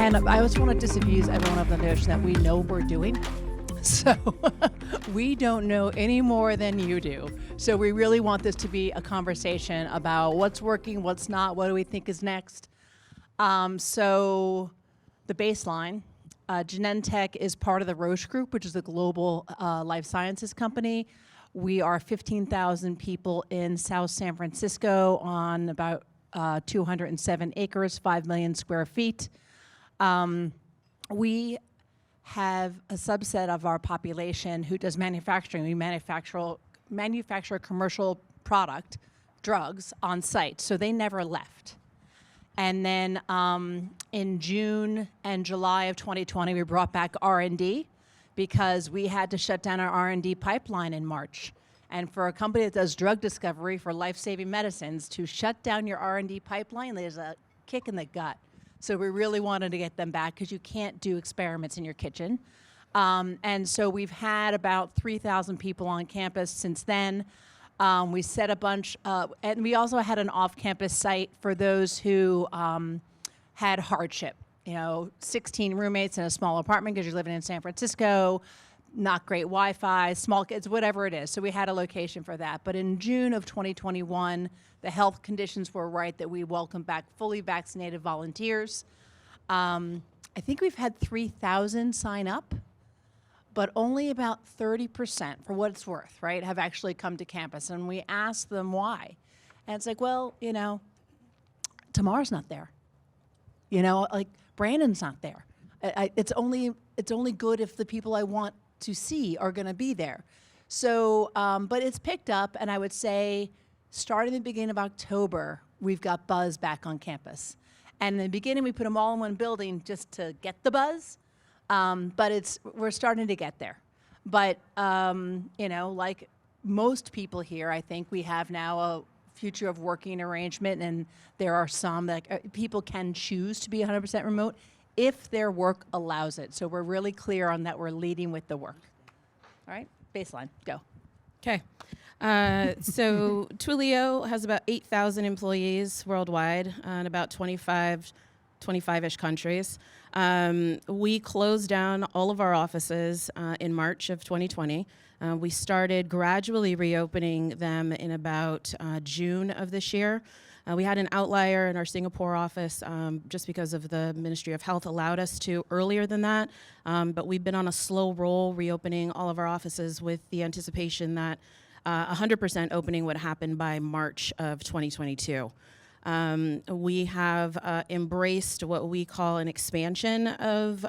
And I just want to disabuse everyone of the notion that we know what we're doing. So we don't know any more than you do. So we really want this to be a conversation about what's working, what's not, what do we think is next. So the baseline, Genentech is part of the Roche Group, which is a global life sciences company. We are 15,000 people in South San Francisco on about 207 acres, 5 million square feet. We have a subset of our population who does manufacturing. We manufacture commercial product, drugs, on site, so they never left. And then in June and July of 2020, we brought back R&D because we had to shut down our R&D pipeline in March. And for a company that does drug discovery for life-saving medicines, to shut down your R&D pipeline, there's a kick in the gut. So we really wanted to get them back because you can't do experiments in your kitchen. And so we've had about 3,000 people on campus since then. We set a bunch, and we also had an off-campus site for those who had hardship. 16 roommates in a small apartment because you're living in San Francisco, not great Wi-Fi, small kids, whatever it is. So we had a location for that. But in June of 2021, the health conditions were right that we welcome back fully vaccinated volunteers. I think we've had 3,000 sign up, but only about 30%, for what it's worth, right, have actually come to campus. And we asked them why. And it's like, well, Tamar's not there. Brandon's not there. It's only good if the people I want to see are going to be there. So, but it's picked up, and I would say, starting the beginning of October, we've got buzz back on campus. And in the beginning, we put them all in one building just to get the buzz, but we're starting to get there. But, like most people here, I think we have now a future of working arrangement, and there are some that people can choose to be 100% remote if their work allows it. So we're really clear on that we're leading with the work. All right, baseline, go. Okay. So Twilio has about 8,000 employees worldwide in about 25-ish countries. We closed down all of our offices in March of 2020. We started gradually reopening them in about June of this year. We had an outlier in our Singapore office just because of the Ministry of Health allowed us to earlier than that. But we've been on a slow roll reopening all of our offices with the anticipation that 100% opening would happen by March of 2022. We have embraced what we call an expansion of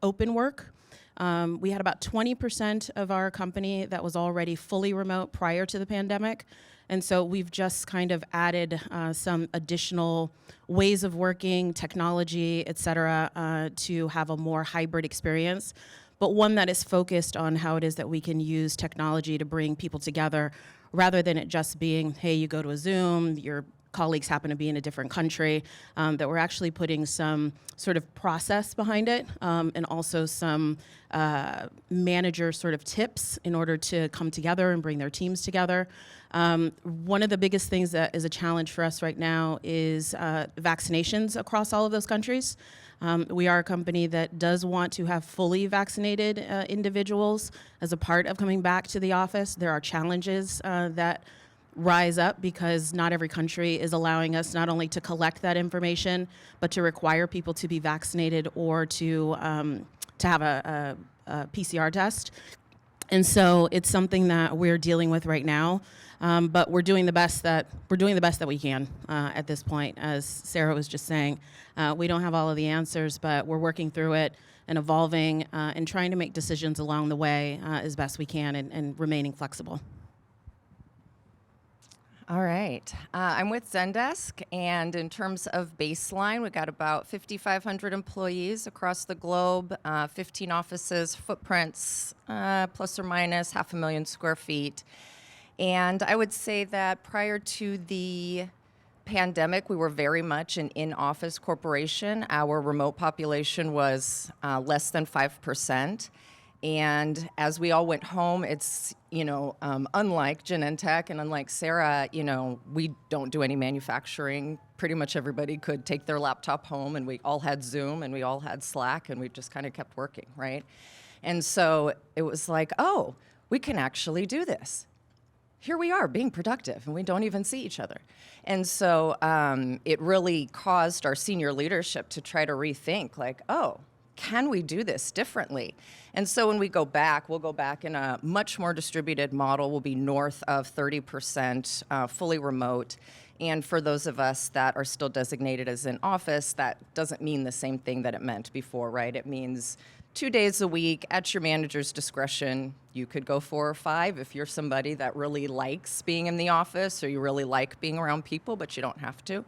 open work. We had about 20% of our company that was already fully remote prior to the pandemic. And so we've just kind of added some additional ways of working, technology, et cetera, to have a more hybrid experience, but one that is focused on how it is that we can use technology to bring people together rather than it just being, hey, you go to a Zoom, your colleagues happen to be in a different country, that we're actually putting some sort of process behind it and also some manager sort of tips in order to come together and bring their teams together. One of the biggest things that is a challenge for us right now is vaccinations across all of those countries. We are a company that does want to have fully vaccinated individuals as a part of coming back to the office. There are challenges that rise up because not every country is allowing us not only to collect that information, but to require people to be vaccinated or to have a PCR test. And so it's something that we're dealing with right now, but we're doing the best that we can at this point. As Sara was just saying, we don't have all of the answers, but we're working through it and evolving and trying to make decisions along the way as best we can and remaining flexible. All right. I'm with Zendesk, and in terms of baseline, we've got about 5,500 employees across the globe, 15 offices, footprints, plus or minus 500,000 square feet. And I would say that prior to the pandemic, we were very much an in-office corporation. Our remote population was less than 5%. And as we all went home, it's, unlike Genentech and unlike Sara, we don't do any manufacturing. Pretty much everybody could take their laptop home, and we all had Zoom and we all had Slack, and we just kind of kept working, right? And so it was like, oh, we can actually do this. Here we are being productive, and we don't even see each other. And so it really caused our senior leadership to try to rethink, like, oh, can we do this differently? And so when we go back, we'll go back in a much more distributed model. We'll be north of 30% fully remote. And for those of us that are still designated as in office, that doesn't mean the same thing that it meant before, right? It means 2 days a week at your manager's discretion. You could go 4 or 5 if you're somebody that really likes being in the office or you really like being around people, but you don't have to.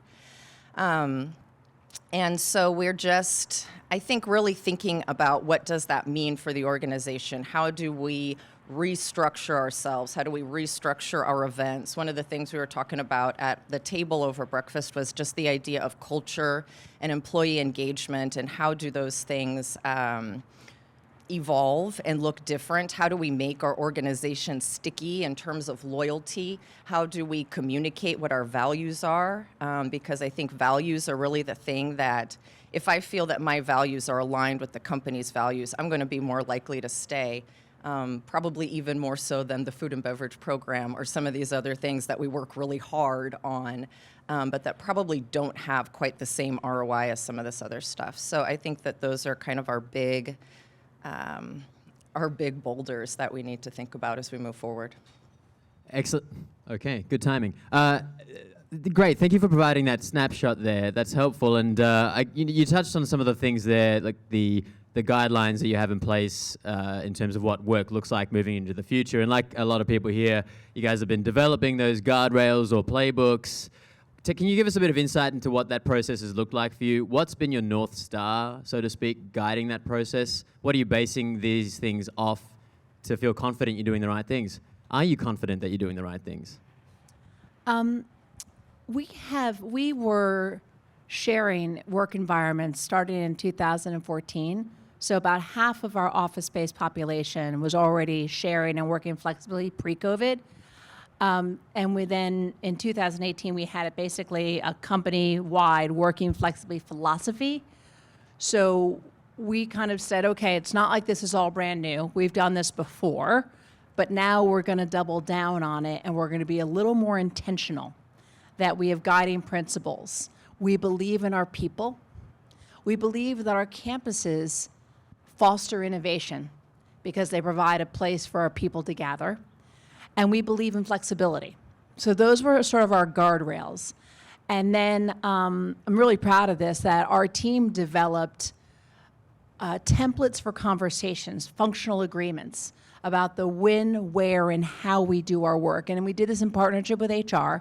And so we're just, I think, really thinking about what does that mean for the organization? How do we restructure ourselves? How do we restructure our events? One of the things we were talking about at the table over breakfast was just the idea of culture and employee engagement, and how do those things evolve and look different? How do we make our organization sticky in terms of loyalty? How do we communicate what our values are? Because I think values are really the thing that, if I feel that my values are aligned with the company's values, I'm going to be more likely to stay. Probably even more so than the food and beverage program or some of these other things that we work really hard on, but that probably don't have quite the same ROI as some of this other stuff. So I think that those are kind of our big boulders that we need to think about as we move forward. Excellent. Okay, good timing. Great. Thank you for providing that snapshot there. That's helpful. And you touched on some of the things there, like the guidelines that you have in place in terms of what work looks like moving into the future. And like a lot of people here, you guys have been developing those guardrails or playbooks. Can you give us a bit of insight into what that process has looked like for you? What's been your North Star, so to speak, guiding that process? What are you basing these things off to feel confident you're doing the right things? Are you confident that you're doing the right things? We were sharing work environments starting in 2014. So about half of our office-based population was already sharing and working flexibly pre-COVID. And we then, in 2018, we had basically a company-wide working flexibly philosophy. So we kind of said, okay, it's not like this is all brand new. We've done this before, but now we're going to double down on it, and we're going to be a little more intentional that we have guiding principles. We believe in our people. We believe that our campuses foster innovation because they provide a place for our people to gather. And we believe in flexibility. So those were sort of our guardrails. And then I'm really proud of this, that our team developed templates for conversations, functional agreements about the when, where, and how we do our work. And we did this in partnership with HR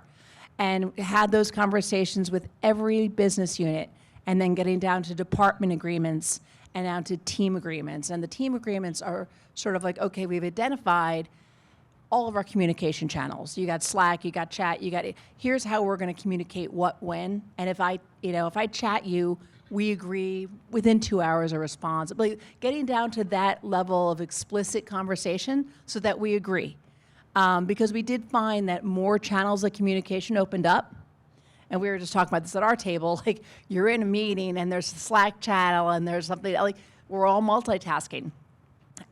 and had those conversations with every business unit, and then getting down to department agreements and down to team agreements. And the team agreements are sort of like, okay, we've identified all of our communication channels. You got Slack, you got chat, here's how we're going to communicate what, when. And if I chat you, we agree within 2 hours a response. But getting down to that level of explicit conversation so that we agree. Because we did find that more channels of communication opened up. And we were just talking about this at our table, like you're in a meeting and there's a Slack channel and there's something, like we're all multitasking.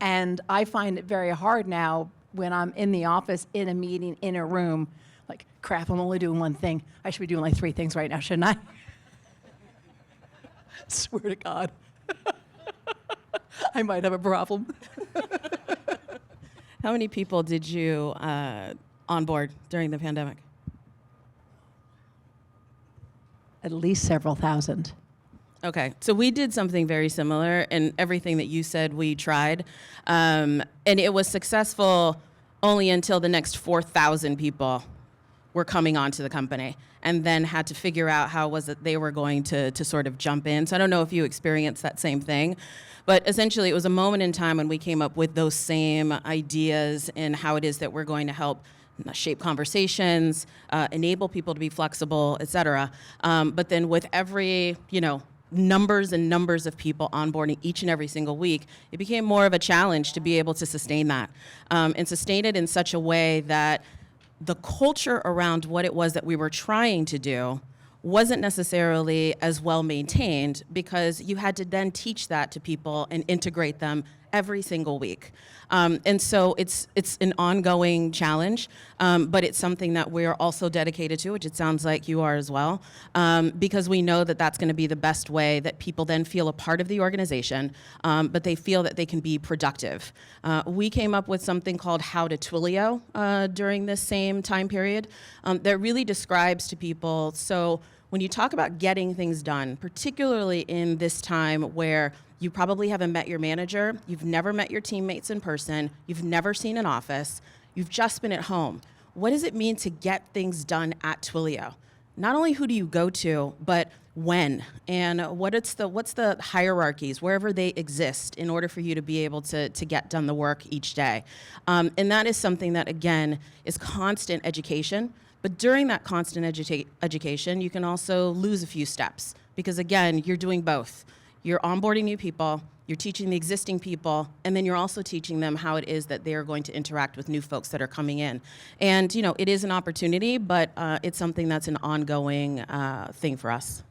And I find it very hard now when I'm in the office, in a meeting, in a room, like, crap, I'm only doing one thing. I should be doing like 3 things right now, shouldn't I? Swear to God. I might have a problem. How many people did you onboard during the pandemic? At least several thousand. Okay, so we did something very similar, and everything that you said we tried, and it was successful only until the next 4,000 people were coming onto the company, and then had to figure out how was it they were going to sort of jump in. So I don't know if you experienced that same thing, but essentially it was a moment in time when we came up with those same ideas and how it is that we're going to help shape conversations, enable people to be flexible, et cetera. But then with every, numbers and numbers of people onboarding each and every single week, it became more of a challenge to be able to sustain that and sustain it in such a way that the culture around what it was that we were trying to do wasn't necessarily as well maintained, because you had to then teach that to people and integrate them every single week. And so it's an ongoing challenge, but it's something that we're also dedicated to, which it sounds like you are as well, because we know that that's going to be the best way that people then feel a part of the organization, but they feel that they can be productive. We came up with something called How to Twilio during this same time period that really describes to people, so when you talk about getting things done, particularly in this time where you probably haven't met your manager, you've never met your teammates in person, you've never seen an office, you've just been at home. What does it mean to get things done at Twilio? Not only who do you go to, but when, and what's the hierarchies, wherever they exist, in order for you to be able to get done the work each day. And that is something that, again, is constant education. But during that constant education, you can also lose a few steps, because again, you're doing both. You're onboarding new people, you're teaching the existing people, and then you're also teaching them how it is that they are going to interact with new folks that are coming in. And it is an opportunity, but it's something that's an ongoing thing for us.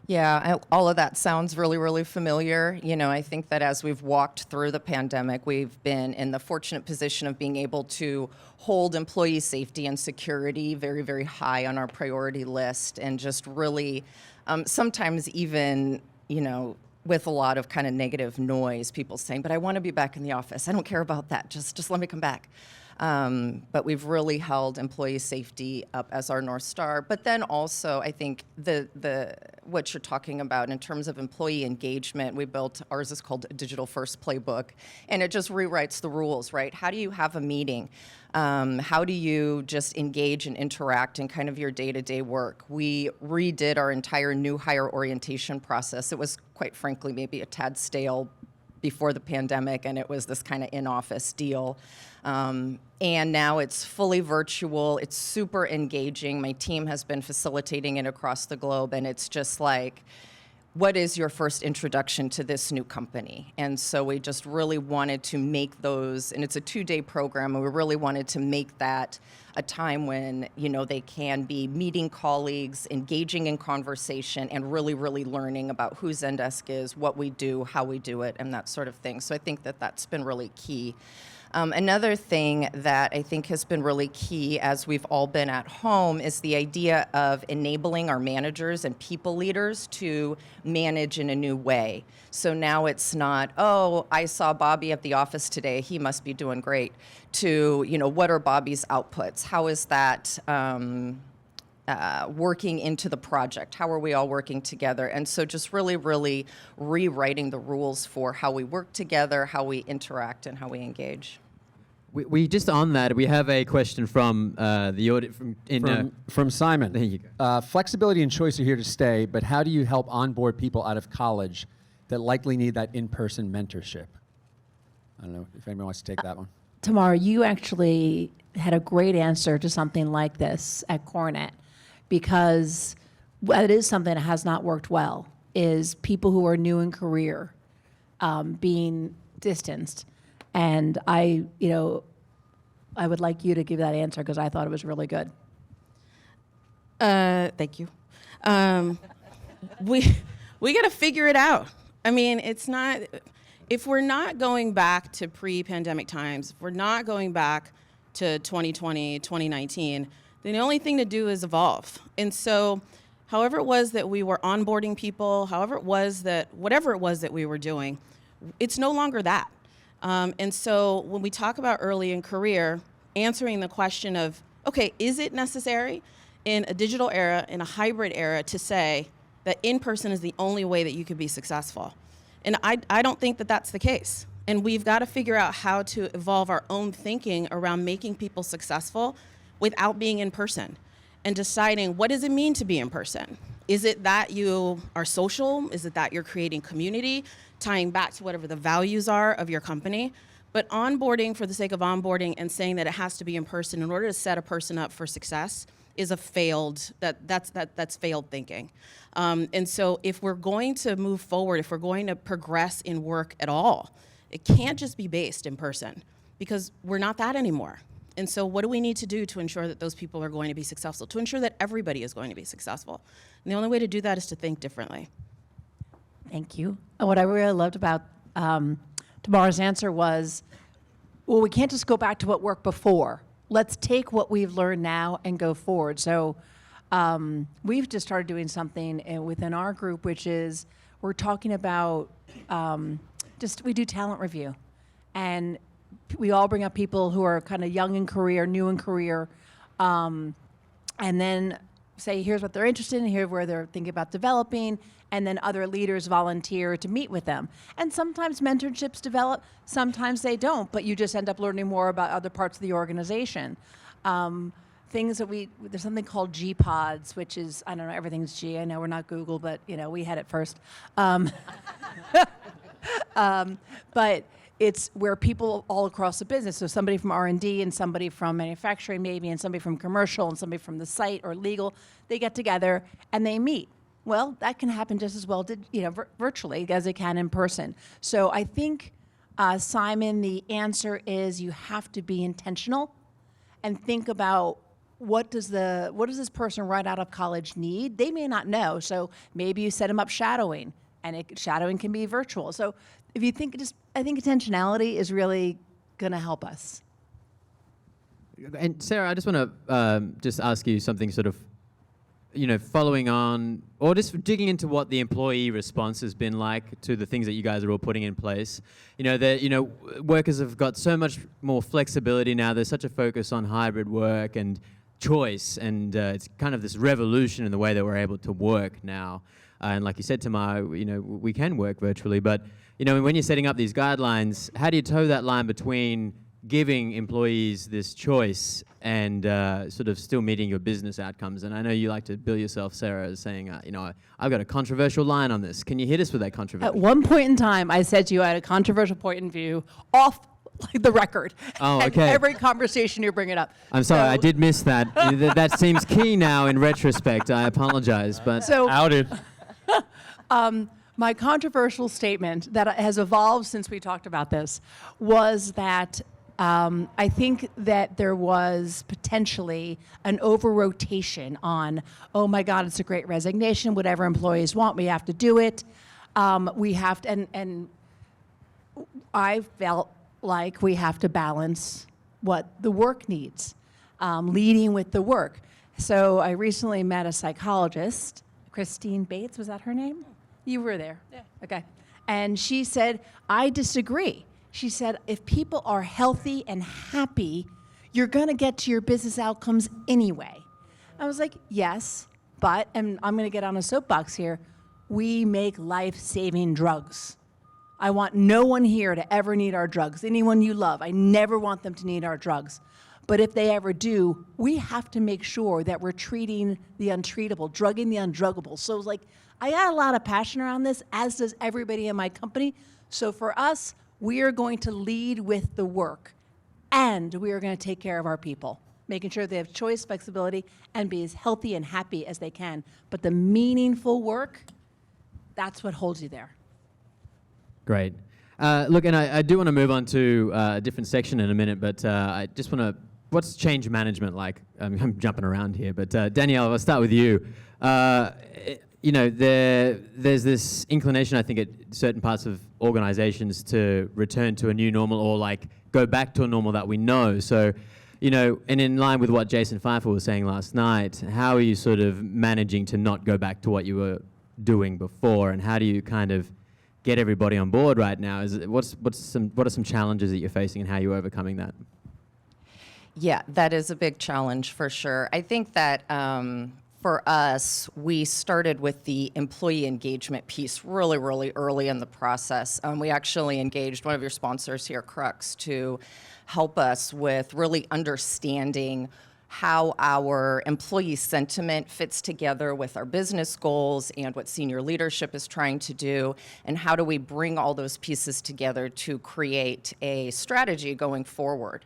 Yeah, all of that sounds really, really familiar. I think that as we've walked through the pandemic, we've been in the fortunate position of being able to hold employee safety and security very, very high on our priority list, and just really, sometimes even, with a lot of kind of negative noise, people saying, but I want to be back in the office. I don't care about that. Just let me come back. But we've really held employee safety up as our North Star. But then also, I think what you're talking about in terms of employee engagement, we built, ours is called a Digital First Playbook, and it just rewrites the rules, right? How do you have a meeting? How do you just engage and interact in kind of your day-to-day work? We redid our entire new hire orientation process. It was, quite frankly, maybe a tad stale before the pandemic, and it was this kind of in-office deal. And now it's fully virtual. It's super engaging. My team has been facilitating it across the globe, and it's just like, what is your first introduction to this new company? And so we just really wanted to make those, and it's a 2-day program, and we really wanted to make that a time when, they can be meeting colleagues, engaging in conversation, and really, really learning about who Zendesk is, what we do, how we do it, and that sort of thing. So I think that that's been really key. Another thing that I think has been really key as we've all been at home is the idea of enabling our managers and people leaders to manage in a new way. So now it's not, oh, I saw Bobby at the office today, he must be doing great, to, what are Bobby's outputs? How is that working into the project? How are we all working together? And so just really, really rewriting the rules for how we work together, how we interact, and how we engage. We just on that, we have a question from the audience from Simon. There you go. Flexibility and choice are here to stay, but how do you help onboard people out of college that likely need that in-person mentorship? I don't know if anyone wants to take that one. Tamar, you actually had a great answer to something like this at Cornet, because it is something that has not worked well, is people who are new in career being distanced. And I would like you to give that answer, because I thought it was really good. Thank you. We got to figure it out. I mean, it's not, if we're not going back to pre-pandemic times, if we're not going back to 2020, 2019, then the only thing to do is evolve. And so however it was that we were onboarding people, whatever it was that we were doing, it's no longer that. And so when we talk about early in career, answering the question of, okay, is it necessary in a digital era, in a hybrid era, to say that in-person is the only way that you could be successful? And I don't think that that's the case. And we've got to figure out how to evolve our own thinking around making people successful without being in person, and deciding, what does it mean to be in person? Is it that you are social? Is it that you're creating community, tying back to whatever the values are of your company? But onboarding for the sake of onboarding and saying that it has to be in person in order to set a person up for success is a failed, that's failed thinking. And so if we're going to move forward, if we're going to progress in work at all, it can't just be based in person, because we're not that anymore. And so what do we need to do to ensure that those people are going to be successful, to ensure that everybody is going to be successful? And the only way to do that is to think differently. Thank you. And what I really loved about Tamar's answer was, well, we can't just go back to what worked before. Let's take what we've learned now and go forward. So we've just started doing something within our group, which is we're talking about we do talent review. And we all bring up people who are kind of young in career, new in career, and then say, here's what they're interested in, here's where they're thinking about developing, and then other leaders volunteer to meet with them. And sometimes mentorships develop, sometimes they don't, but you just end up learning more about other parts of the organization. Things that there's something called G Pods, which is, I don't know, everything's G. I know we're not Google, but we had it first. But it's where people all across the business, so somebody from R&D and somebody from manufacturing maybe, and somebody from commercial and somebody from the site or legal, they get together and they meet. Well, that can happen just as well, virtually as it can in person. So I think, Simon, the answer is you have to be intentional and think about what does this person right out of college need? They may not know, so maybe you set them up shadowing, and shadowing can be virtual. So if you think, I think intentionality is really going to help us. And Sara, I just want to just ask you something sort of, following on, or just digging into what the employee response has been like to the things that you guys are all putting in place. Workers have got so much more flexibility now. There's such a focus on hybrid work and choice, and it's kind of this revolution in the way that we're able to work now. And like you said, Tamar, we can work virtually, but when you're setting up these guidelines, how do you toe that line between giving employees this choice and sort of still meeting your business outcomes? And I know you like to bill yourself, Sara, as saying, I've got a controversial line on this. Can you hit us with that controversial? At one point in time, I said to you I had a controversial point in view off the record. Oh, and okay. Every conversation you bring it up. I'm sorry, I did miss that. That seems key now in retrospect. I apologize, but Outed. My controversial statement that has evolved since we talked about this was that I think that there was potentially an over-rotation on, oh my God, it's a great resignation, whatever employees want, we have to do it. We have to, and I felt like we have to balance what the work needs, leading with the work. So I recently met a psychologist, Christine Bates, was that her name? You were there? Yeah. Okay. And she said, I disagree. She said, if people are healthy and happy, you're going to get to your business outcomes anyway. I was like, yes, but, and I'm going to get on a soapbox here, we make life-saving drugs. I want no one here to ever need our drugs. Anyone you love, I never want them to need our drugs. But if they ever do, we have to make sure that we're treating the untreatable, drugging the undruggable. So it's like, I got a lot of passion around this, as does everybody in my company. So for us, we are going to lead with the work, and we are going to take care of our people, making sure they have choice, flexibility, and be as healthy and happy as they can. But the meaningful work, that's what holds you there. Great. Look, and I do want to move on to a different section in a minute, but I just want to, what's change management like? I'm jumping around here, but Danielle, I'll start with you. There's this inclination, I think, at certain parts of organizations to return to a new normal or like go back to a normal that we know. So, and in line with what Jason Pfeiffer was saying last night, how are you sort of managing to not go back to what you were doing before, and how do you kind of get everybody on board right now? What are some challenges that you're facing, and how are you overcoming that? Yeah, that is a big challenge for sure. I think that for us, we started with the employee engagement piece really, really early in the process. We actually engaged one of your sponsors here, Crux, to help us with really understanding how our employee sentiment fits together with our business goals and what senior leadership is trying to do, and how do we bring all those pieces together to create a strategy going forward.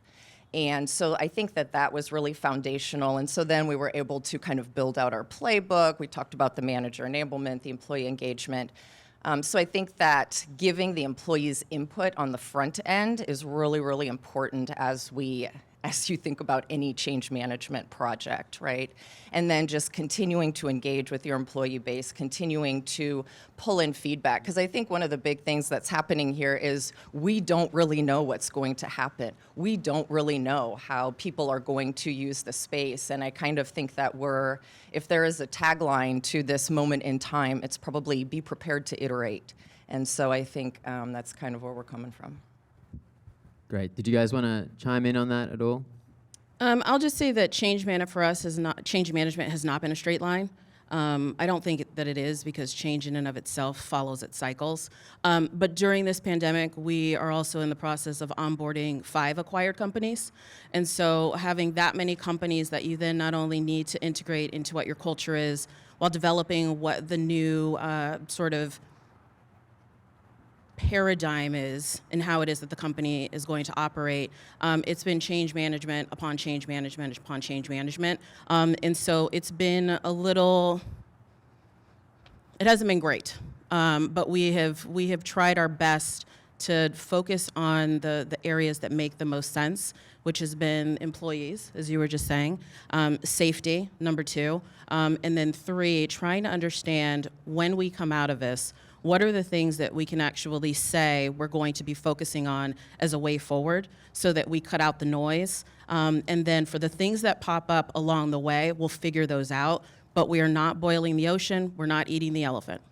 And so I think that that was really foundational. And so then we were able to kind of build out our playbook. We talked about the manager enablement, the employee engagement. So I think that giving the employees input on the front end is really, really important as you think about any change management project, right? And then just continuing to engage with your employee base, continuing to pull in feedback. Because I think one of the big things that's happening here is we don't really know what's going to happen. We don't really know how people are going to use the space. And I kind of think that if there is a tagline to this moment in time, it's probably be prepared to iterate. And so I think that's kind of where we're coming from. Great. Did you guys want to chime in on that at all? I'll just say that change management has not been a straight line. I don't think that it is, because change in and of itself follows its cycles. But during this pandemic, we are also in the process of onboarding 5 acquired companies. And so having that many companies that you then not only need to integrate into what your culture is while developing what the new sort of paradigm is and how it is that the company is going to operate. It's been change management upon change management upon change management. And so it's been it hasn't been great. But we have tried our best to focus on the areas that make the most sense, which has been employees, as you were just saying, safety, number 2, and then 3, trying to understand when we come out of this, what are the things that we can actually say we're going to be focusing on as a way forward so that we cut out the noise? And then for the things that pop up along the way, we'll figure those out, but we are not boiling the ocean, we're not eating the elephant.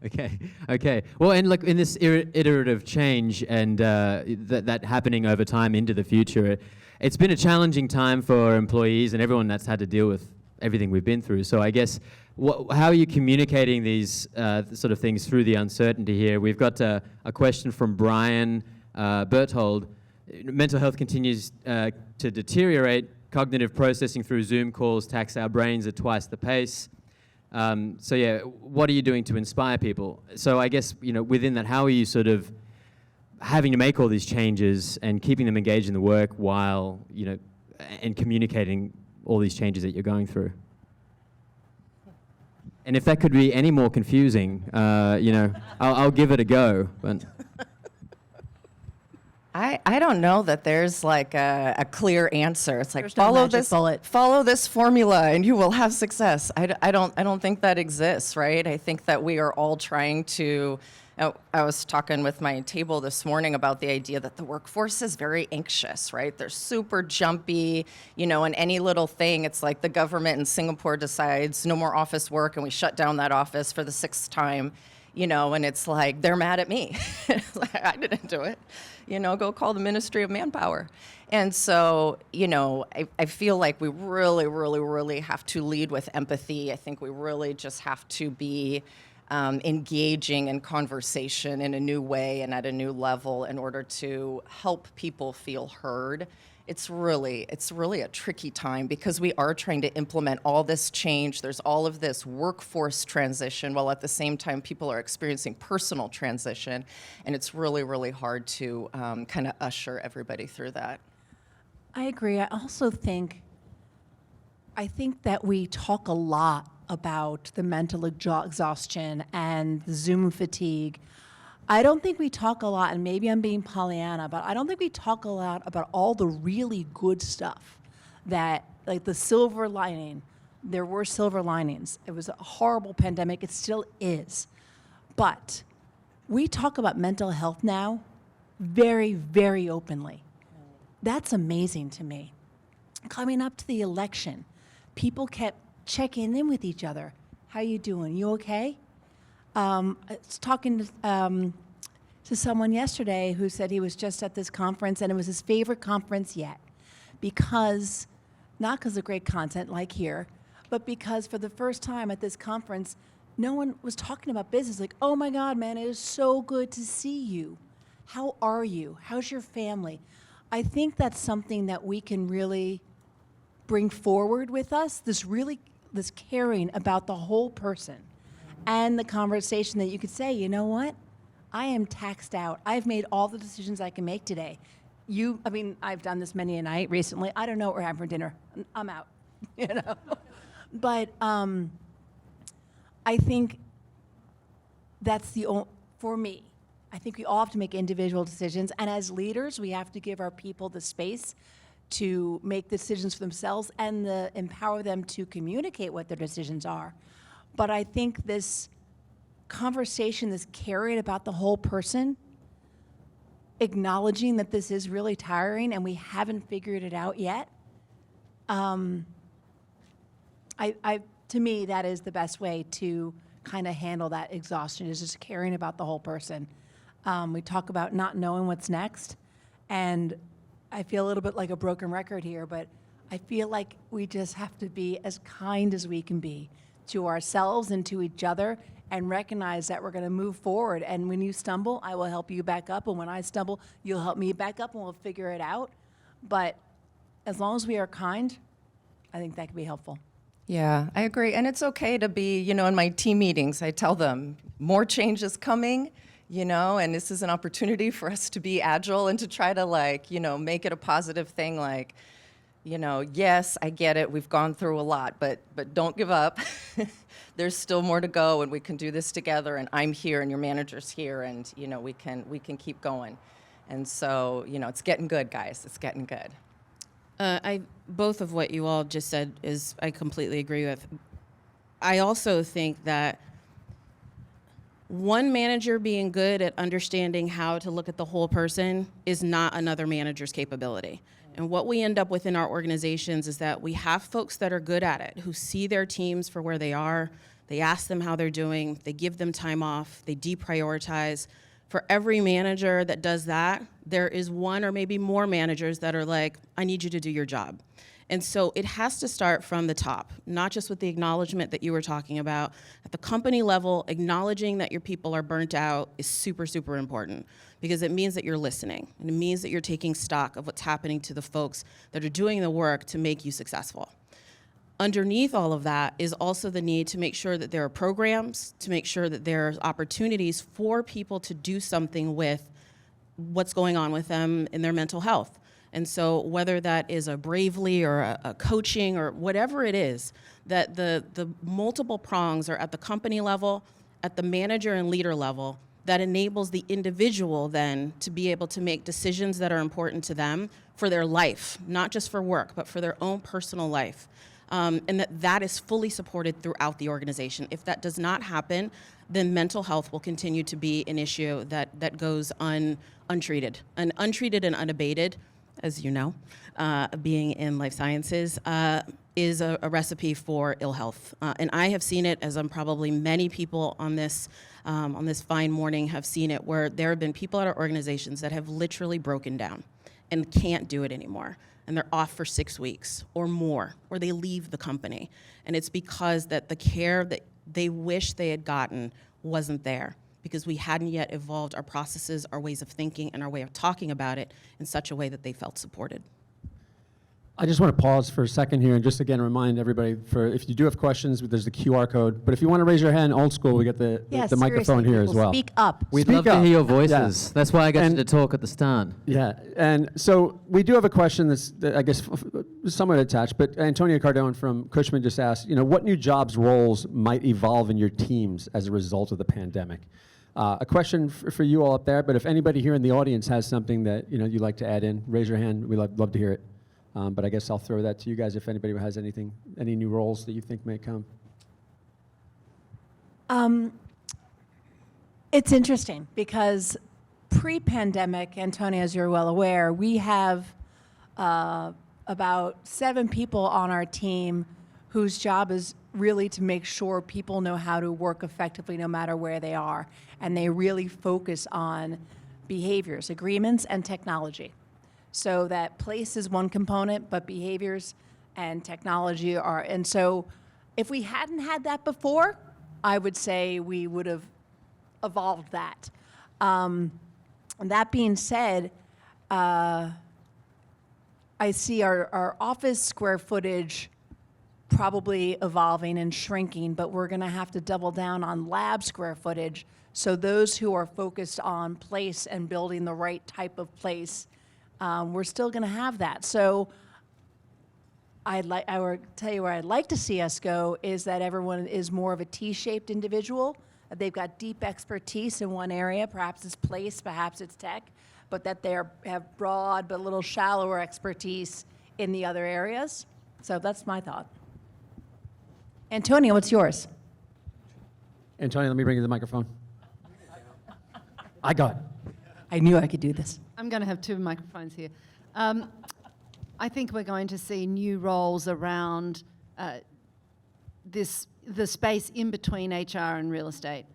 Okay. Well, and look, in this iterative change and that happening over time into the future, it's been a challenging time for employees and everyone that's had to deal with everything we've been through. So I guess, how are you communicating these sort of things through the uncertainty here? We've got a question from Brian Berthold. Mental health continues to deteriorate. Cognitive processing through Zoom calls tax our brains at twice the pace. So yeah, what are you doing to inspire people? So I guess, within that, how are you sort of having to make all these changes and keeping them engaged in the work while, and communicating all these changes that you're going through? And if that could be any more confusing, I'll give it a go. But I don't know that there's like a clear answer. It's like There's no magic bullet. follow this formula and you will have success. I don't think that exists, right? I think that we are all trying to. I was talking with my table this morning about the idea that the workforce is very anxious, right? They're super jumpy, and any little thing, it's like the government in Singapore decides no more office work and we shut down that office for the 6th time, and it's like, they're mad at me. It's like, I didn't do it. Go call the Ministry of Manpower. And so, I feel like we really, really, really have to lead with empathy. I think we really just have to be engaging in conversation in a new way and at a new level in order to help people feel heard. It's really a tricky time because we are trying to implement all this change. There's all of this workforce transition while at the same time people are experiencing personal transition. And it's really, really hard to kind of usher everybody through that. I agree. I also think that we talk a lot about the mental exhaustion and the Zoom fatigue. I don't think we talk a lot, and maybe I'm being Pollyanna, but I don't think we talk a lot about all the really good stuff that, like the silver lining. There were silver linings. It was a horrible pandemic. It still is. But we talk about mental health now very, very openly. That's amazing to me. Coming up to the election, people kept checking in with each other. How you doing? You okay? I was talking to someone yesterday who said he was just at this conference and it was his favorite conference yet, not because of great content like here, but because for the first time at this conference, no one was talking about business. Like, oh my God, man, it is so good to see you. How are you? How's your family? I think that's something that we can really bring forward with us, this caring about the whole person and the conversation that you could say, you know what? I am taxed out. I've made all the decisions I can make today. I mean, I've done this many a night recently. I don't know what we're having for dinner. I'm out, you know. But I think that's for me. I think we all have to make individual decisions, and as leaders, we have to give our people the space to make decisions for themselves and empower them to communicate what their decisions are. But I think this conversation, this caring about the whole person, acknowledging that this is really tiring and we haven't figured it out yet, to me, that is the best way to kind of handle that exhaustion, is just caring about the whole person. We talk about not knowing what's next, and I feel a little bit like a broken record here, but I feel like we just have to be as kind as we can be to ourselves and to each other, and recognize that we're going to move forward. And when you stumble, I will help you back up, and when I stumble, you'll help me back up, and we'll figure it out. But as long as we are kind, I think that can be helpful. Yeah, I agree. And it's okay to be, you know, in my team meetings, I tell them more change is coming, you know, and this is an opportunity for us to be agile and to try to, like, you know, make it a positive thing. Like, you know, yes, I get it. We've gone through a lot, but don't give up. There's still more to go, and we can do this together, and I'm here and your manager's here, and, you know, we can keep going. And so, you know, it's getting good, guys. It's getting good. Both of what you all just said is I completely agree with. I also think that one manager being good at understanding how to look at the whole person is not another manager's capability. And what we end up with in our organizations is that we have folks that are good at it, who see their teams for where they are, they ask them how they're doing, they give them time off, they deprioritize. For every manager that does that, there is one or maybe more managers that are like, I need you to do your job. And so it has to start from the top, not just with the acknowledgement that you were talking about. At the company level, acknowledging that your people are burnt out is super, super important, because it means that you're listening, and it means that you're taking stock of what's happening to the folks that are doing the work to make you successful. Underneath all of that is also the need to make sure that there are programs, to make sure that there are opportunities for people to do something with what's going on with them in their mental health. And so whether that is a Bravely or a coaching or whatever it is, that the multiple prongs are at the company level, at the manager and leader level, that enables the individual then to be able to make decisions that are important to them for their life, not just for work, but for their own personal life. And that is fully supported throughout the organization. If that does not happen, then mental health will continue to be an issue that goes untreated. And untreated and unabated, as you know, being in life sciences, is a recipe for ill health. And I have seen it, as probably many people on this fine morning have seen it, where there have been people at our organizations that have literally broken down and can't do it anymore. And they're off for 6 weeks or more, or they leave the company. And it's because that the care that they wish they had gotten wasn't there, because we hadn't yet evolved our processes, our ways of thinking, and our way of talking about it in such a way that they felt supported. I just want to pause for a second here and just again remind everybody, for if you do have questions, there's the QR code. But if you want to raise your hand old school, we got the microphone here as well. Speak up. We'd Speak love to up. hear your voices. Yeah. That's why I got you to talk at the start. Yeah, and so we do have a question that I guess somewhat attached, but Antonia Cardone from Cushman just asked, you know, what new jobs, roles might evolve in your teams as a result of the pandemic? A question for you all up there, but if anybody here in the audience has something that, you know, you'd like to add in, raise your hand. We'd love to hear it. But I guess I'll throw that to you guys if anybody has any new roles that you think may come. It's interesting because pre-pandemic, Antonia, as you're well aware, we have about 7 people on our team whose job is really to make sure people know how to work effectively no matter where they are. And they really focus on behaviors, agreements, and technology. So that place is one component, but behaviors and technology are. And so if we hadn't had that before, I would say we would have evolved that. And that being said, I see our office square footage probably evolving and shrinking, but we're going to have to double down on lab square footage. So those who are focused on place and building the right type of place we're still going to have that. So I would tell you where I'd like to see us go is that everyone is more of a T-shaped individual. They've got deep expertise in one area, perhaps it's place, perhaps it's tech, but that they have broad but a little shallower expertise in the other areas. So that's my thought. Antonio, what's yours? Antonio, let me bring you the microphone. I got it. I knew I could do this. I'm going to have two microphones here. I think we're going to see new roles around the space in between HR and real estate.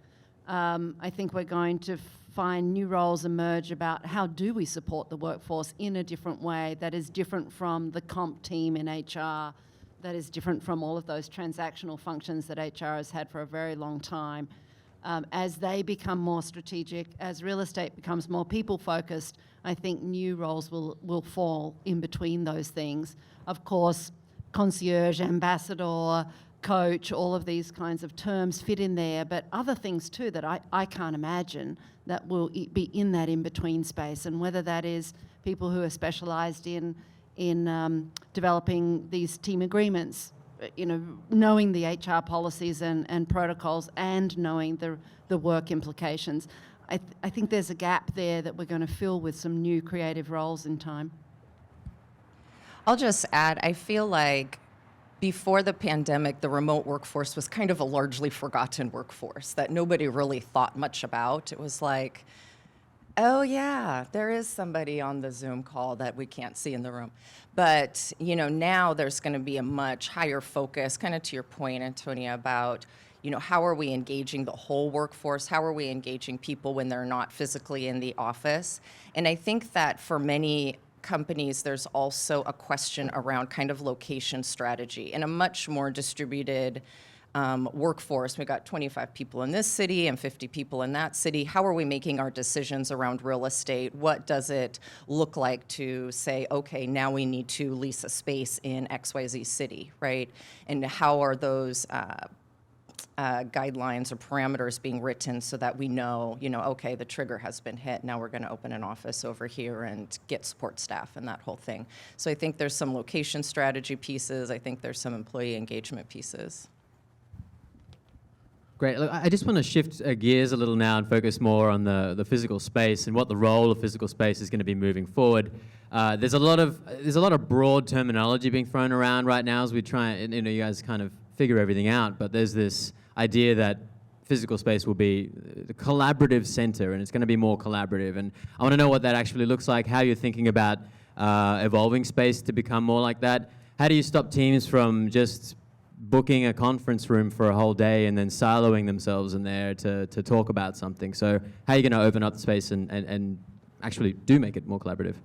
I think we're going to find new roles emerge about how do we support the workforce in a different way that is different from the comp team in HR, that is different from all of those transactional functions that HR has had for a very long time. As they become more strategic, as real estate becomes more people-focused, I think new roles will fall in between those things. Of course, concierge, ambassador, coach, all of these kinds of terms fit in there, but other things too that I can't imagine that will be in that in-between space, and whether that is people who are specialised in developing these team agreements, knowing the HR policies and protocols and knowing the work implications. I think there's a gap there that we're going to fill with some new creative roles in time. I'll just add, I feel like before the pandemic, the remote workforce was kind of a largely forgotten workforce that nobody really thought much about. It was like, oh yeah, there is somebody on the Zoom call that we can't see in the room. But now there's going to be a much higher focus, kind of to your point, Antonia, about how are we engaging the whole workforce? How are we engaging people when they're not physically in the office? And I think that for many companies, there's also a question around kind of location strategy and a much more distributed workforce. We got 25 people in this city and 50 people in that city. How are we making our decisions around real estate? What does it look like to say, okay, now we need to lease a space in XYZ city, right? And how are those guidelines or parameters being written so that we know, okay, the trigger has been hit. Now we're going to open an office over here and get support staff and that whole thing. So I think there's some location strategy pieces. I think there's some employee engagement pieces. Great. Look, I just want to shift gears a little now and focus more on the physical space and what the role of physical space is going to be moving forward. There's a lot of broad terminology being thrown around right now as we try and you guys kind of figure everything out. But there's this idea that physical space will be the collaborative center, and it's going to be more collaborative. And I want to know what that actually looks like. How you're thinking about evolving space to become more like that. How do you stop teams from just booking a conference room for a whole day and then siloing themselves in there to talk about something? So how are you going to open up the space and actually do make it more collaborative?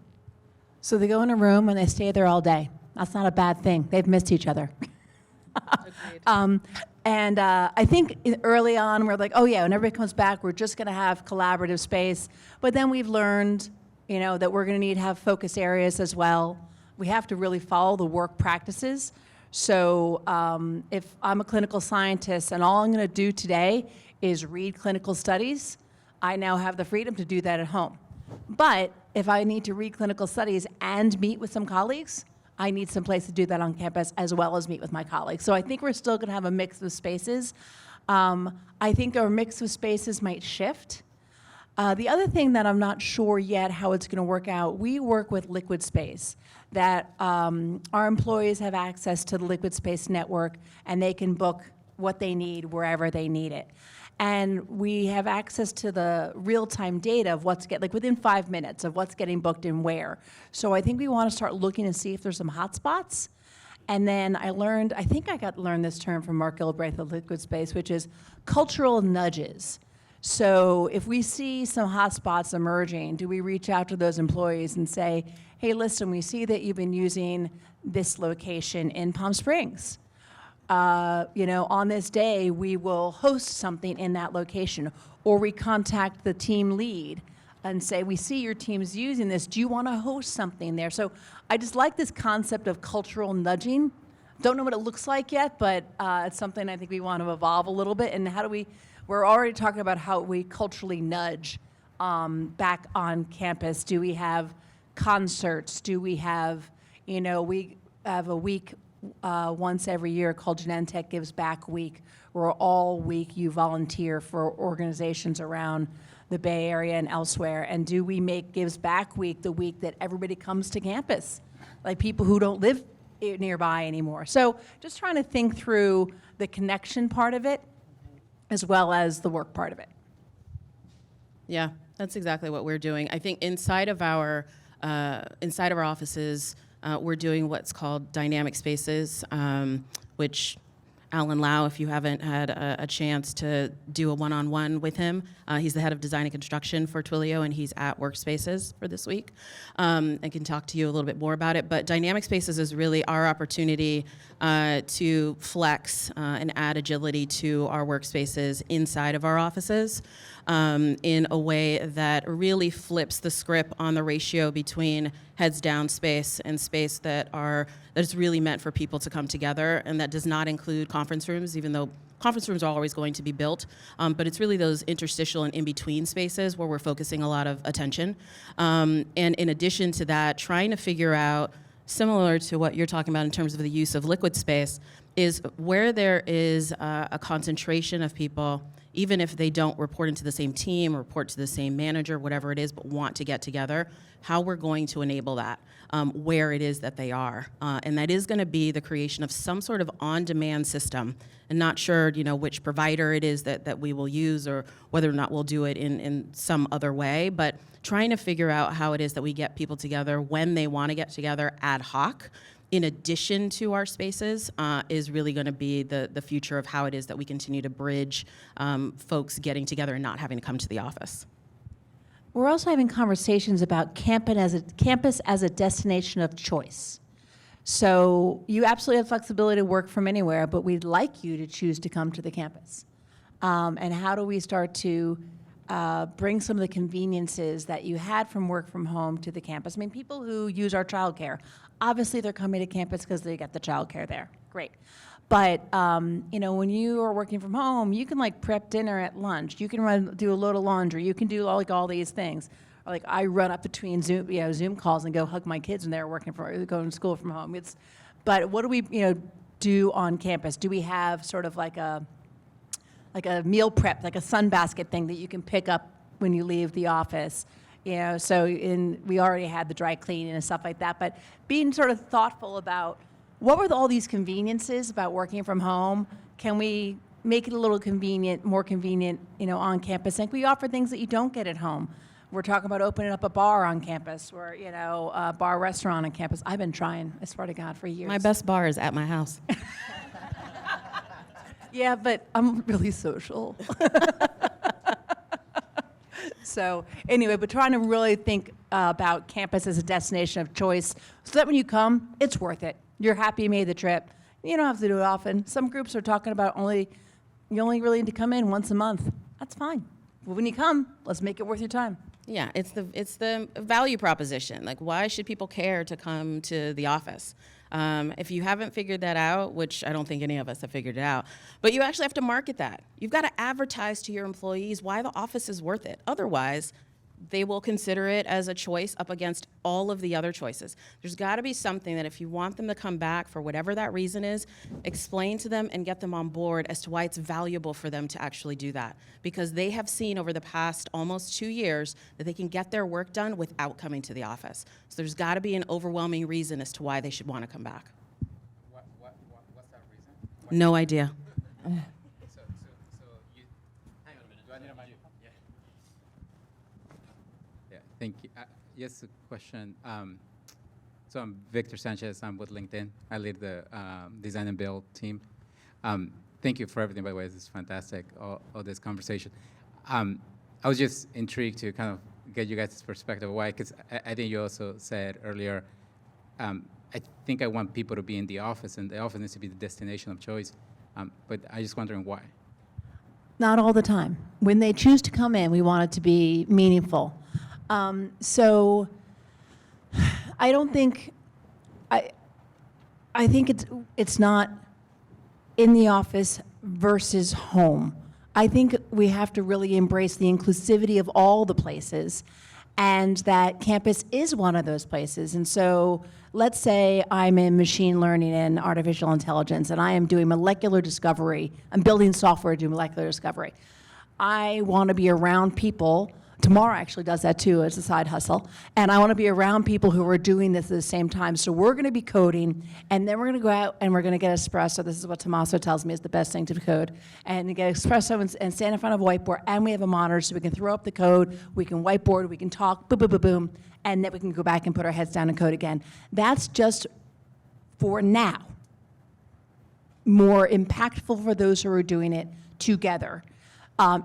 So they go in a room and they stay there all day. That's not a bad thing. They've missed each other. And I think early on we're like, oh yeah, when everybody comes back, we're just going to have collaborative space. But then we've learned, that we're going to need to have focus areas as well. We have to really follow the work practices. So if I'm a clinical scientist and all I'm going to do today is read clinical studies, I now have the freedom to do that at home. But if I need to read clinical studies and meet with some colleagues, I need some place to do that on campus as well as meet with my colleagues. So I think we're still going to have a mix of spaces. I think our mix of spaces might shift. The other thing that I'm not sure yet how it's going to work out, we work with Liquid Space, that our employees have access to the Liquid Space network and they can book what they need wherever they need it. And we have access to the real-time data of within 5 minutes of what's getting booked and where. So I think we want to start looking and see if there's some hotspots. And then I think I learned this term from Mark Gilbraith of Liquid Space, which is cultural nudges. So if we see some hotspots emerging, do we reach out to those employees and say, hey, listen, we see that you've been using this location in Palm Springs. On this day, we will host something in that location. Or we contact the team lead and say, we see your team's using this. Do you want to host something there? So I just like this concept of cultural nudging. Don't know what it looks like yet, but it's something I think we want to evolve a little bit. And we're already talking about how we culturally nudge back on campus. Do we have concerts? Do we have, we have a week once every year called Genentech Gives Back Week, where all week you volunteer for organizations around the Bay Area and elsewhere. And do we make Gives Back Week the week that everybody comes to campus, like people who don't live nearby anymore? So just trying to think through the connection part of it as well as the work part of it. Yeah, that's exactly what we're doing. I think inside of our offices, we're doing what's called dynamic spaces, which Alan Lau, if you haven't had a chance to do a one-on-one with him, he's the head of design and construction for Twilio, and he's at WorkSpaces for this week, and can talk to you a little bit more about it. But dynamic spaces is really our opportunity to flex and add agility to our workspaces inside of our offices in a way that really flips the script on the ratio between heads down space and space that is really meant for people to come together, and that does not include conference rooms, even though conference rooms are always going to be built, but it's really those interstitial and in-between spaces where we're focusing a lot of attention. And in addition to that, trying to figure out, similar to what you're talking about in terms of the use of liquid space, is where there is a concentration of people, even if they don't report into the same team, report to the same manager, whatever it is, but want to get together, how we're going to enable that, where it is that they are. And that is going to be the creation of some sort of on-demand system. And not sure, which provider it is that we will use, or whether or not we'll do it in some other way, but trying to figure out how it is that we get people together when they want to get together ad hoc, in addition to our spaces, is really going to be the future of how it is that we continue to bridge folks getting together and not having to come to the office. We're also having conversations about campus as a destination of choice. So you absolutely have flexibility to work from anywhere, but we'd like you to choose to come to the campus. And how do we start to bring some of the conveniences that you had from work from home to the campus? I mean, people who use our childcare, obviously they're coming to campus because they get the childcare there. Great. But when you are working from home, you can prep dinner at lunch. You can do a load of laundry. You can do all these things. Or I run up between Zoom calls and go hug my kids when they're going to school from home. But what do we do on campus? Do we have sort of like a meal prep, like a sunbasket thing that you can pick up when you leave the office? So we already had the dry cleaning and stuff like that. But being sort of thoughtful about what were all these conveniences about working from home? Can we make it a little more convenient, on campus? And we offer things that you don't get at home. We're talking about opening up a bar on campus, or a bar restaurant on campus. I've been trying, I swear to God, for years. My best bar is at my house. Yeah, but I'm really social. So anyway, but trying to really think about campus as a destination of choice, so that when you come, it's worth it. You're happy you made the trip. You don't have to do it often. Some groups are talking about you only really need to come in once a month. That's fine. But when you come, let's make it worth your time. Yeah, it's the value proposition. Why should people care to come to the office? If you haven't figured that out, which I don't think any of us have figured it out, but you actually have to market that. You've got to advertise to your employees why the office is worth it. Otherwise, they will consider it as a choice up against all of the other choices. There's got to be something that if you want them to come back for whatever that reason is, explain to them and get them on board as to why it's valuable for them to actually do that. Because they have seen over the past almost 2 years that they can get their work done without coming to the office. So there's got to be an overwhelming reason as to why they should want to come back. What's that reason? No idea. So you. Hang on a minute. Do I need a mic? Yeah. Yeah. Thank you. Yes, a question. So I'm Victor Sanchez. I'm with LinkedIn. I lead the design and build team. Thank you for everything, by the way. This is fantastic, all this conversation. I was just intrigued to kind of get you guys' perspective. Why? Because I think you also said earlier, I think I want people to be in the office, and the office needs to be the destination of choice. But I'm just wondering why. Not all the time. When they choose to come in, we want it to be meaningful. So I don't think, I think it's not in the office versus home. I think we have to really embrace the inclusivity of all the places and that campus is one of those places. And so let's say I'm in machine learning and artificial intelligence, and I am doing molecular discovery. I'm building software to do molecular discovery. I want to be around people. Tamar actually does that too as a side hustle. And I want to be around people who are doing this at the same time. So we're going to be coding, and then we're going to go out and we're going to get espresso. This is what Tommaso tells me is the best thing to code. And get espresso and stand in front of a whiteboard, and we have a monitor so we can throw up the code, we can whiteboard, we can talk, boom, boom, boom, boom, and then we can go back and put our heads down and code again. That's just for now. More impactful for those who are doing it together on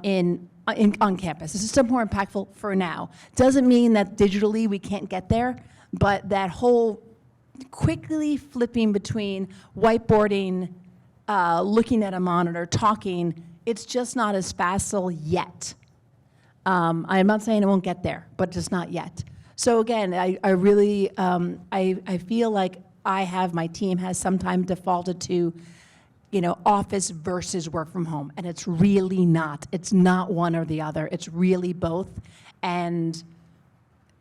campus. This is still more impactful for now. Doesn't mean that digitally we can't get there, but that whole quickly flipping between whiteboarding, looking at a monitor, talking, it's just not as facile yet. I'm not saying it won't get there, but just not yet. So again, I really, I feel like my team has sometimes defaulted to, office versus work from home. And it's really not. It's not one or the other. It's really both. And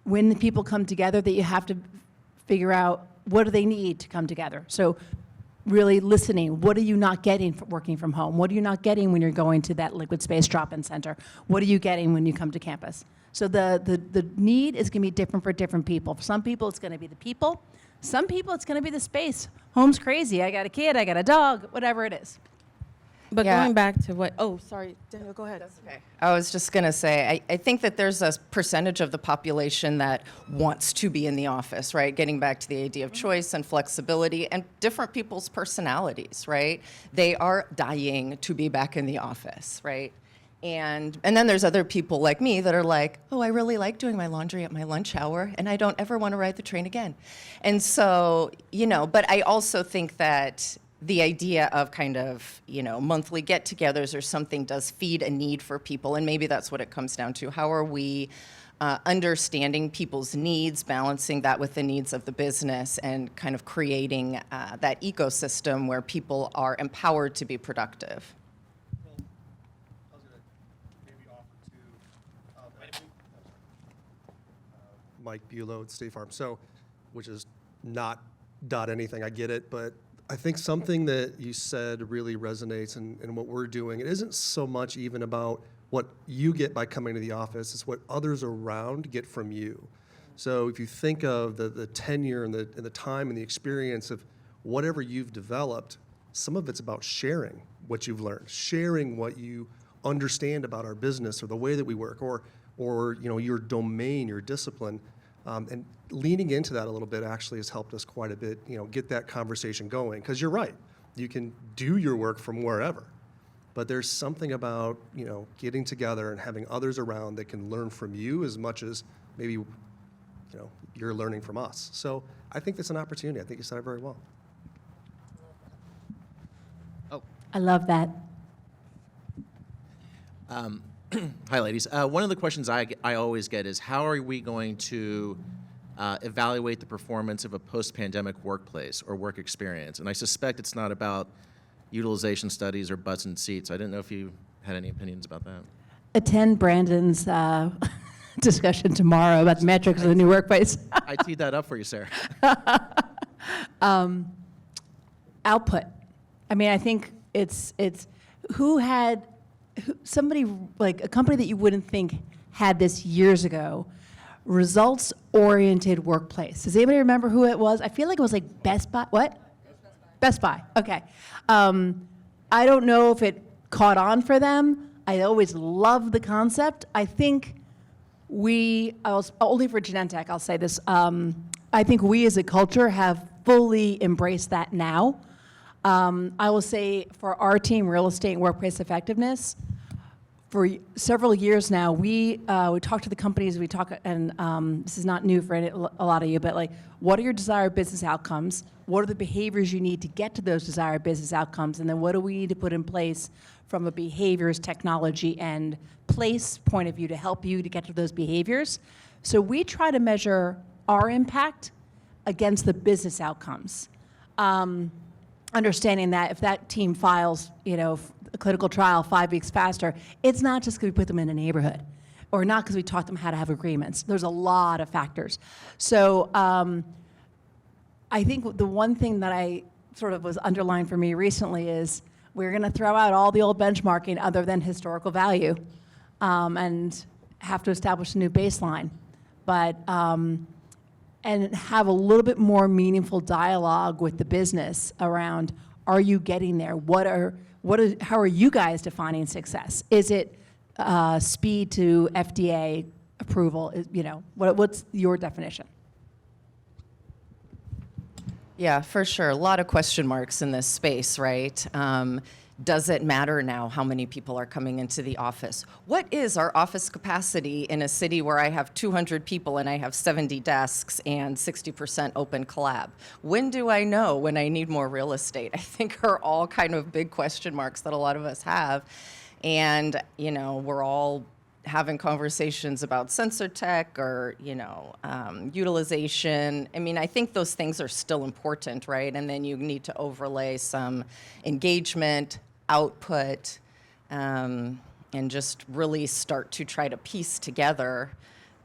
when the people come together, that you have to figure out what do they need to come together. So really listening. What are you not getting from working from home? What are you not getting when you're going to that liquid space drop-in center? What are you getting when you come to campus? So the need is going to be different for different people. For some people, it's going to be the people. Some people, it's going to be the space. Home's crazy. I got a kid, I got a dog, whatever it is. But Yeah. going back to what, oh, sorry, Danielle, go ahead. Okay. I was just going to say, I think that there's a percentage of the population that wants to be in the office, right? Getting back to the idea of choice and flexibility and different people's personalities, right? They are dying to be back in the office, right? And then there's other people like me that are like, oh, I really like doing my laundry at my lunch hour, and I don't ever want to ride the train again. And so, but I also think that the idea of kind of, monthly get-togethers or something does feed a need for people, and maybe that's what it comes down to. How are we understanding people's needs, balancing that with the needs of the business, and kind of creating that ecosystem where people are empowered to be productive? Mike Bulow at State Farm, which is not anything, I get it, but I think something that you said really resonates in what we're doing. It isn't so much even about what you get by coming to the office, it's what others around get from you. So if you think of the tenure and the time and the experience of whatever you've developed, some of it's about sharing what you've learned, sharing what you understand about our business or the way that we work, or your domain, your discipline. And leaning into that a little bit actually has helped us quite a bit, get that conversation going. Because you're right, you can do your work from wherever. But there's something about, getting together and having others around that can learn from you as much as maybe, you're learning from us. So I think that's an opportunity. I think you said it very well. I love that. Hi, ladies. One of the questions I always get is, how are we going to evaluate the performance of a post-pandemic workplace or work experience? And I suspect it's not about utilization studies or butts and seats. I didn't know if you had any opinions about that. Attend Brandon's discussion tomorrow about the metrics of the new workplace. I teed that up for you, Sarah. Output. I mean, I think it's somebody like a company that you wouldn't think had this years ago, results-oriented workplace. Does anybody remember who it was? I feel like it was like Best Buy. What? Best Buy. Okay. I don't know if it caught on for them. I always loved the concept. I think only for Genentech, I'll say this. I think we as a culture have fully embraced that now. I will say for our team, Real Estate and Workplace Effectiveness, for several years now, we talk to the companies, and this is not new for a lot of you, but like, what are your desired business outcomes? What are the behaviors you need to get to those desired business outcomes? And then what do we need to put in place from a behaviors, technology, and place point of view to help you to get to those behaviors? So we try to measure our impact against the business outcomes. Understanding that if that team files, a clinical trial 5 weeks faster, it's not just because we put them in a neighborhood. or not because we taught them how to have agreements. There's a lot of factors. So I think the one thing that I sort of was underlined for me recently is we're going to throw out all the old benchmarking other than historical value and have to establish a new baseline. But and have a little bit more meaningful dialogue with the business around, are you getting there? How are you guys defining success? Is it speed to FDA approval? What's your definition? Yeah, for sure. A lot of question marks in this space, right? Does it matter now how many people are coming into the office? What is our office capacity in a city where I have 200 people and I have 70 desks and 60% open collab? When do I know when I need more real estate? I think are all kind of big question marks that a lot of us have. And, we're all having conversations about sensor tech or, utilization. I mean, I think those things are still important, right? And then you need to overlay some engagement, output, and just really start to try to piece together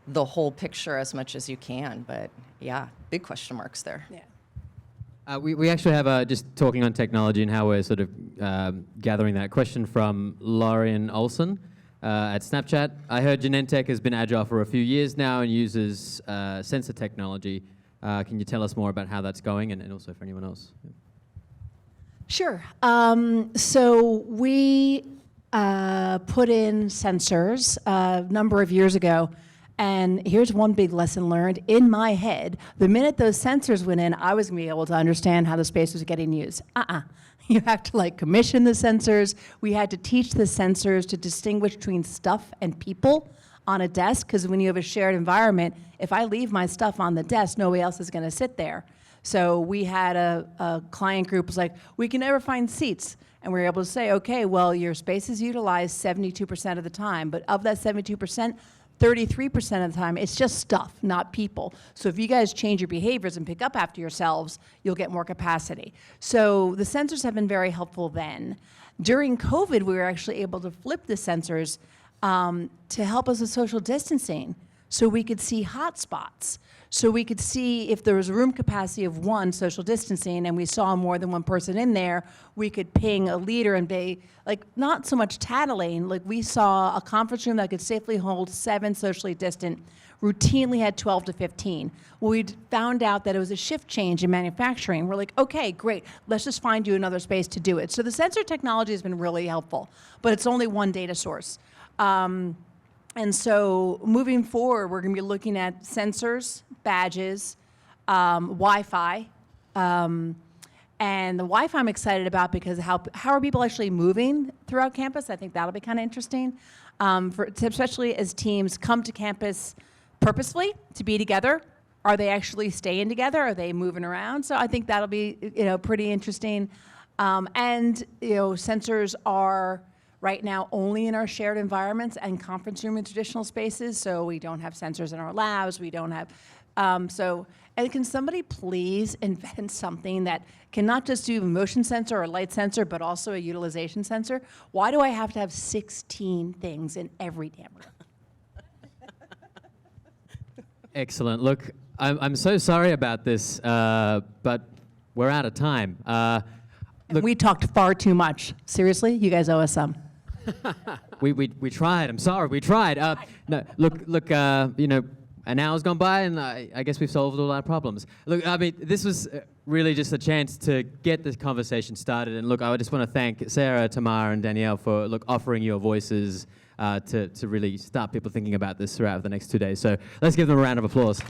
the whole picture as much as you can. But yeah, big question marks there. Yeah. We actually have, just talking on technology and how we're sort of gathering that question from Lauren Olson at Snapchat. I heard Genentech has been agile for a few years now and uses sensor technology. Can you tell us more about how that's going and also for anyone else? Yeah. Sure. So we put in sensors a number of years ago, and here's one big lesson learned. In my head, the minute those sensors went in, I was going to be able to understand how the space was getting used. You have to commission the sensors. We had to teach the sensors to distinguish between stuff and people on a desk, because when you have a shared environment, if I leave my stuff on the desk, nobody else is going to sit there. So we had a client group was like, we can never find seats. And we were able to say, okay, well, your space is utilized 72% of the time, but of that 72%, 33% of the time, it's just stuff, not people. So if you guys change your behaviors and pick up after yourselves, you'll get more capacity. So the sensors have been very helpful then. During COVID, we were actually able to flip the sensors to help us with social distancing, so we could see hotspots. So we could see if there was a room capacity of 1 social distancing and we saw more than one person in there, we could ping a leader and be not so much tattling, we saw a conference room that could safely hold 7 socially distant, routinely had 12 to 15. Well, we found out that it was a shift change in manufacturing. We're like, okay, great, let's just find you another space to do it. So the sensor technology has been really helpful, but it's only one data source. And so moving forward, we're going to be looking at sensors, badges, Wi-Fi. And the Wi-Fi I'm excited about because how are people actually moving throughout campus? I think that'll be kind of interesting, especially as teams come to campus purposefully to be together. Are they actually staying together? Are they moving around? So I think that'll be pretty interesting. And sensors are right now only in our shared environments and conference room and traditional spaces, so we don't have sensors in our labs, we don't have, and can somebody please invent something that can not just do a motion sensor or a light sensor, but also a utilization sensor? Why do I have to have 16 things in every damn room? Excellent. Look, I'm so sorry about this, but we're out of time. Look, we talked far too much. Seriously, you guys owe us some. We tried. I'm sorry. We tried. No, look. An hour's gone by, and I guess we've solved all our problems. Look, I mean, this was really just a chance to get this conversation started. And look, I just want to thank Sara, Tamar, and Danielle for offering your voices to really start people thinking about this throughout the next 2 days. So let's give them a round of applause.